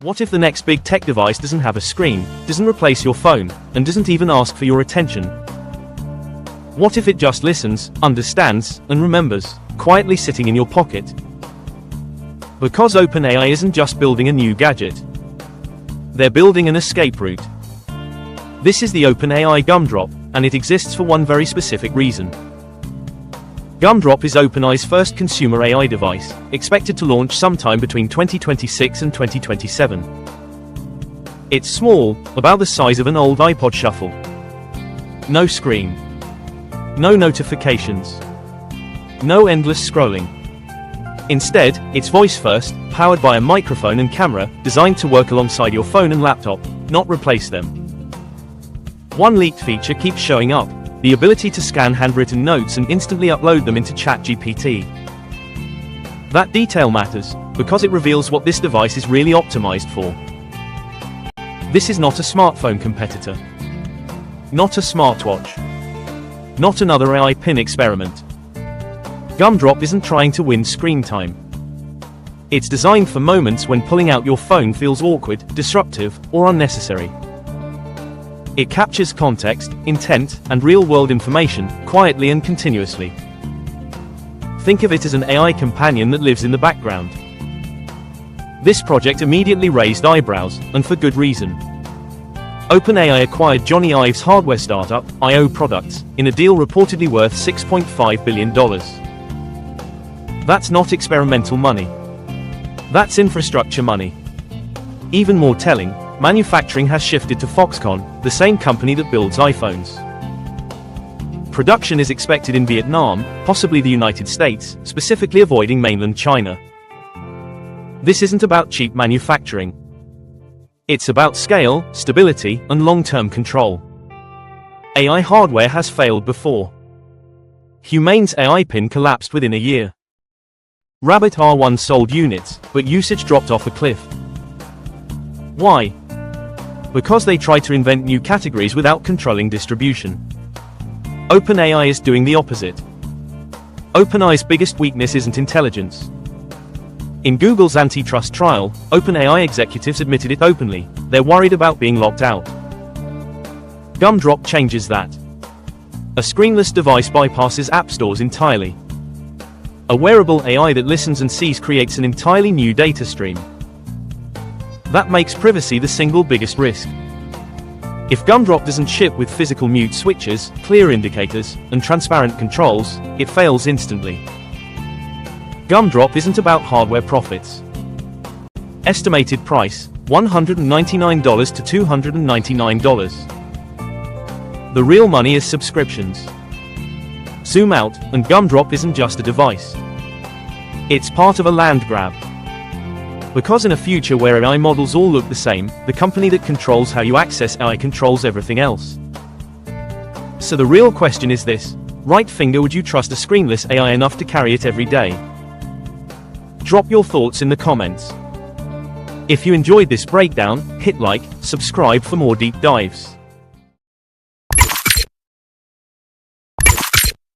What if the next big tech device doesn't have a screen, doesn't replace your phone, and doesn't even ask for your attention? What if it just listens, understands, and remembers, quietly sitting in your pocket? Because OpenAI isn't just building a new gadget. They're building an escape route. This is the OpenAI Gumdrop, and it exists for one very specific reason. Gumdrop is OpenAI's first consumer AI device, expected to launch sometime between 2026 and 2027. It's small, about the size of an old iPod Shuffle. No screen. No notifications. No endless scrolling. Instead, it's voice first, powered by a microphone and camera, designed to work alongside your phone and laptop, not replace them. One leaked feature keeps showing up: the ability to scan handwritten notes and instantly upload them into ChatGPT. That detail matters, because it reveals what this device is really optimized for. This is not a smartphone competitor. Not a smartwatch. Not another AI pin experiment. Gumdrop isn't trying to win screen time. It's designed for moments when pulling out your phone feels awkward, disruptive, or unnecessary. It captures context, intent, and real-world information, quietly and continuously. Think of it as an AI companion that lives in the background. This project immediately raised eyebrows, and for good reason. OpenAI acquired Jony Ive's hardware startup, IO Products, in a deal reportedly worth $6.5 billion. That's not experimental money. That's infrastructure money. Even more telling, manufacturing has shifted to Foxconn, the same company that builds iPhones. Production is expected in Vietnam, possibly the United States, specifically avoiding mainland China. This isn't about cheap manufacturing. It's about scale, stability, and long-term control. AI hardware has failed before. Humane's AI pin collapsed within a year. Rabbit R1 sold units, but usage dropped off a cliff. Why? Because they try to invent new categories without controlling distribution. OpenAI is doing the opposite. OpenAI's biggest weakness isn't intelligence. In Google's antitrust trial, OpenAI executives admitted it openly: they're worried about being locked out. Gumdrop changes that. A screenless device bypasses app stores entirely. A wearable AI that listens and sees creates an entirely new data stream. That makes privacy the single biggest risk. If Gumdrop doesn't ship with physical mute switches, clear indicators, and transparent controls, it fails instantly. Gumdrop isn't about hardware profits. Estimated price: $199 to $299. The real money is subscriptions. Zoom out, and Gumdrop isn't just a device. It's part of a land grab. Because in a future where AI models all look the same, the company that controls how you access AI controls everything else. So the real question is this: right finger, would you trust a screenless AI enough to carry it every day? Drop your thoughts in the comments. If you enjoyed this breakdown, hit like, subscribe for more deep dives.